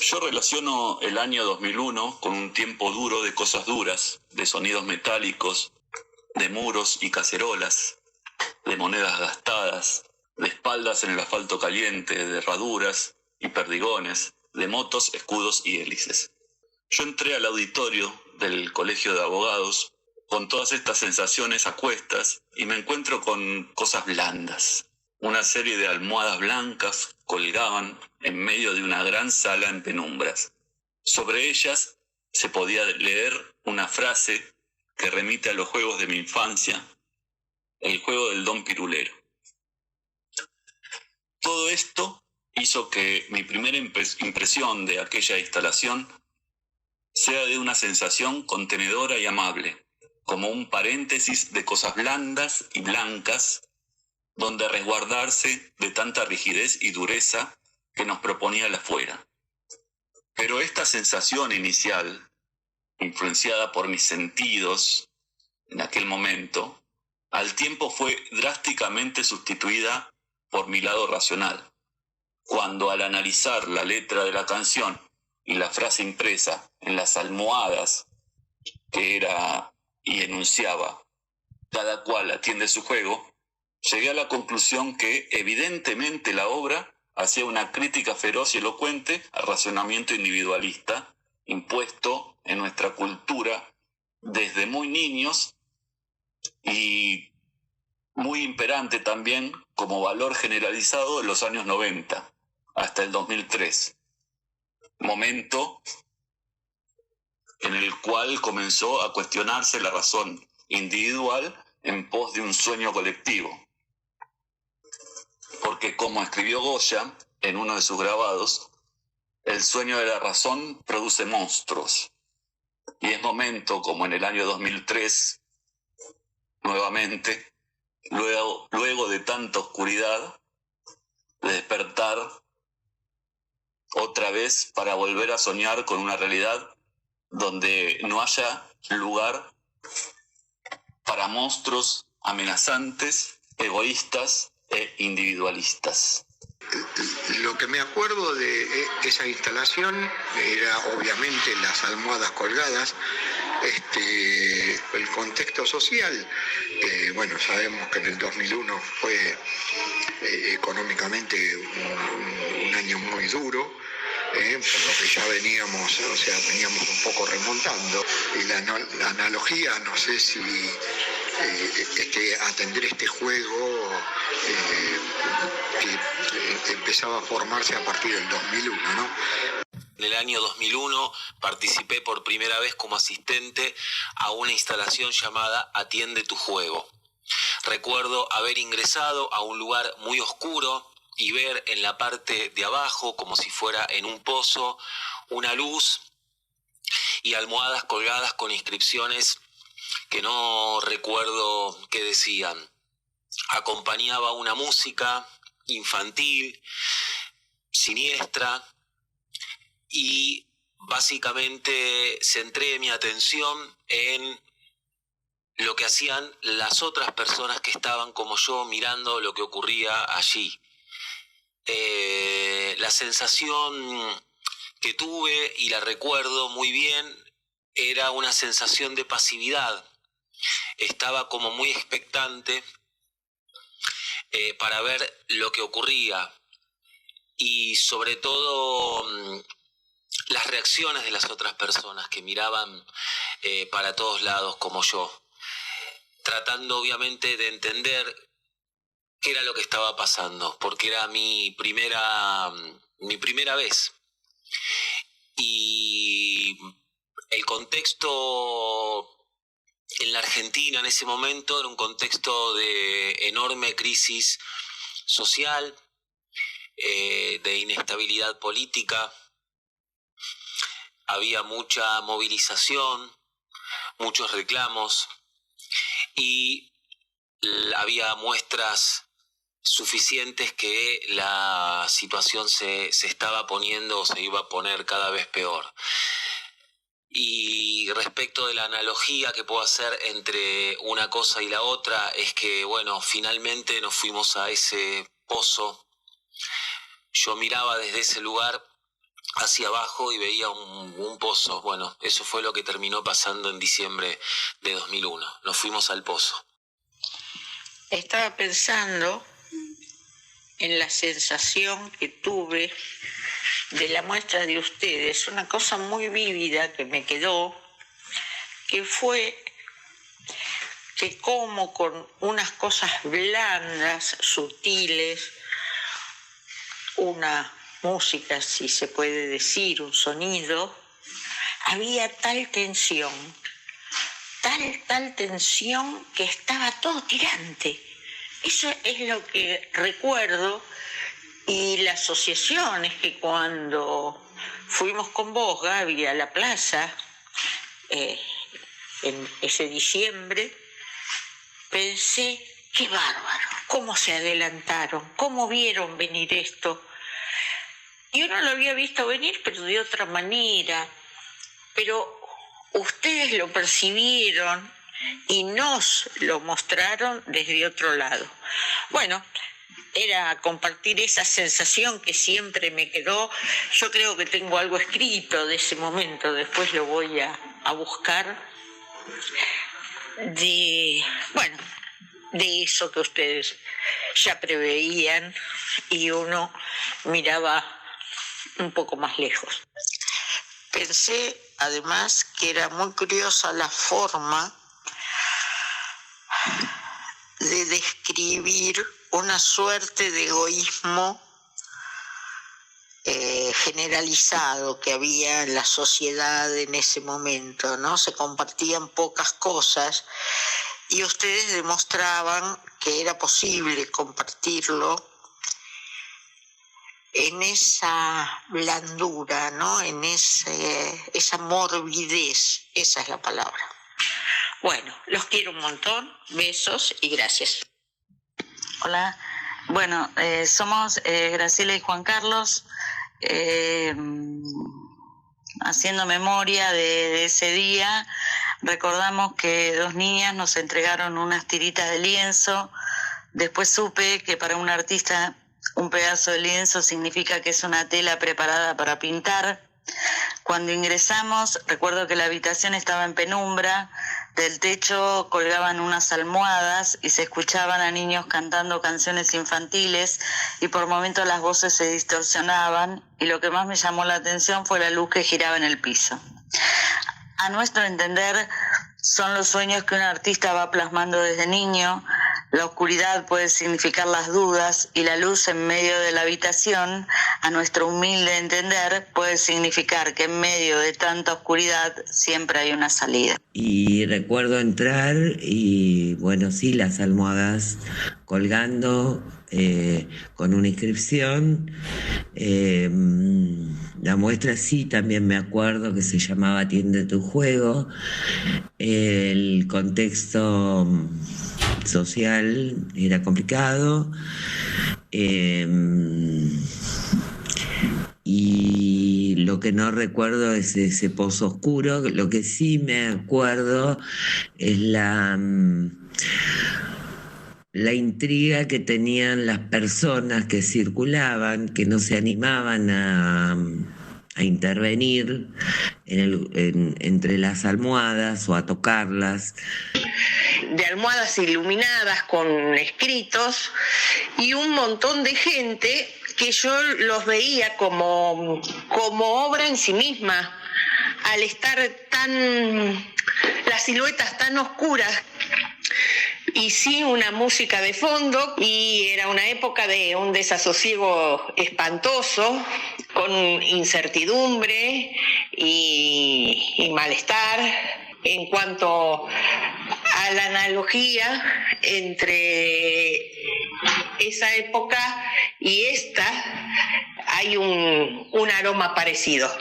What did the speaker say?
Yo relaciono el año 2001 con un tiempo duro de cosas duras, de sonidos metálicos, de muros y cacerolas, de monedas gastadas, de espaldas en el asfalto caliente, de herraduras y perdigones, de motos, escudos y hélices. Yo entré al auditorio del Colegio de Abogados con todas estas sensaciones a cuestas y me encuentro con cosas blandas. Una serie de almohadas blancas colgaban en medio de una gran sala en penumbras. Sobre ellas se podía leer una frase que remite a los juegos de mi infancia, el juego del Don Pirulero. Todo esto hizo que mi primera impresión de aquella instalación sea de una sensación contenedora y amable, como un paréntesis de cosas blandas y blancas, donde resguardarse de tanta rigidez y dureza que nos proponía la afuera. Pero esta sensación inicial, influenciada por mis sentidos en aquel momento, al tiempo fue drásticamente sustituida por mi lado racional, cuando al analizar la letra de la canción y la frase impresa en las almohadas, que era y enunciaba, cada cual atiende su juego, llegué a la conclusión que evidentemente la obra hacía una crítica feroz y elocuente al racionamiento individualista impuesto en nuestra cultura desde muy niños y muy imperante también como valor generalizado en los años 90 hasta el 2003, momento en el cual comenzó a cuestionarse la razón individual en pos de un sueño colectivo. Porque como escribió Goya en uno de sus grabados, el sueño de la razón produce monstruos. Y es momento, como en el año 2003, nuevamente, luego de tanta oscuridad, de despertar otra vez para volver a soñar con una realidad donde no haya lugar para monstruos amenazantes, egoístas e individualistas. Lo que me acuerdo de esa instalación era obviamente las almohadas colgadas, el contexto social. Bueno, sabemos que en el 2001 fue económicamente un año muy duro, por lo que ya veníamos un poco remontando. Y la analogía, no sé si atender este juego que empezaba a formarse a partir del 2001, ¿no? En el año 2001 participé por primera vez como asistente a una instalación llamada Atiende tu juego. Recuerdo haber ingresado a un lugar muy oscuro y ver en la parte de abajo, como si fuera en un pozo, una luz y almohadas colgadas con inscripciones que no recuerdo qué decían. Acompañaba una música infantil, siniestra, y básicamente centré mi atención en lo que hacían las otras personas que estaban como yo mirando lo que ocurría allí. La sensación que tuve, y la recuerdo muy bien, era una sensación de pasividad. Estaba como muy expectante para ver lo que ocurría y sobre todo las reacciones de las otras personas que miraban para todos lados como yo, tratando obviamente de entender qué era lo que estaba pasando, porque era mi primera vez. Y el contexto en la Argentina en ese momento era un contexto de enorme crisis social, de inestabilidad política. Había mucha movilización, muchos reclamos y había muestras suficientes que la situación se estaba poniendo o se iba a poner cada vez peor. Y respecto de la analogía que puedo hacer entre una cosa y la otra es que, bueno, finalmente nos fuimos a ese pozo. Yo miraba desde ese lugar hacia abajo y veía un pozo. Bueno, eso fue lo que terminó pasando en diciembre de 2001. Nos fuimos al pozo. Estaba pensando en la sensación que tuve de la muestra de ustedes, una cosa muy vívida que me quedó, que fue que como con unas cosas blandas, sutiles, una música, si se puede decir, un sonido, había tal tensión que estaba todo tirante. Eso es lo que recuerdo, y la asociación es que cuando fuimos con vos, Gaby, a la plaza, en ese diciembre, pensé, qué bárbaro, cómo se adelantaron, cómo vieron venir esto. Yo no lo había visto venir, pero de otra manera. Pero ustedes lo percibieron y nos lo mostraron desde otro lado. Bueno, era compartir esa sensación que siempre me quedó. Yo creo que tengo algo escrito de ese momento, después lo voy a buscar, de eso que ustedes ya preveían y uno miraba un poco más lejos. Pensé además que era muy curiosa la forma de describir una suerte de egoísmo generalizado que había en la sociedad en ese momento, ¿no? Se compartían pocas cosas y ustedes demostraban que era posible compartirlo en esa blandura, ¿no? En esa morbidez, esa es la palabra. Bueno, los quiero un montón, besos y gracias. Hola, bueno, somos Graciela y Juan Carlos, haciendo memoria de ese día. Recordamos que 2 niñas nos entregaron unas tiritas de lienzo. Después supe que para un artista un pedazo de lienzo significa que es una tela preparada para pintar. Cuando ingresamos, recuerdo que la habitación estaba en penumbra, del techo colgaban unas almohadas y se escuchaban a niños cantando canciones infantiles y por momentos las voces se distorsionaban, y lo que más me llamó la atención fue la luz que giraba en el piso. A nuestro entender, son los sueños que un artista va plasmando desde niño. La oscuridad puede significar las dudas y la luz en medio de la habitación, a nuestro humilde entender, puede significar que en medio de tanta oscuridad siempre hay una salida. Y recuerdo entrar y, bueno, sí, las almohadas colgando con una inscripción. La muestra sí, también me acuerdo que se llamaba Atiende tu juego. El contexto social era complicado, y lo que no recuerdo es ese pozo oscuro. Lo que sí me acuerdo es la intriga que tenían las personas que circulaban, que no se animaban a intervenir entre las almohadas o a tocarlas. De almohadas iluminadas con escritos y un montón de gente que yo los veía como obra en sí misma, al estar las siluetas tan oscuras y sí una música de fondo, y era una época de un desasosiego espantoso, con incertidumbre y malestar. En cuanto a la analogía entre esa época y esta, hay un aroma parecido.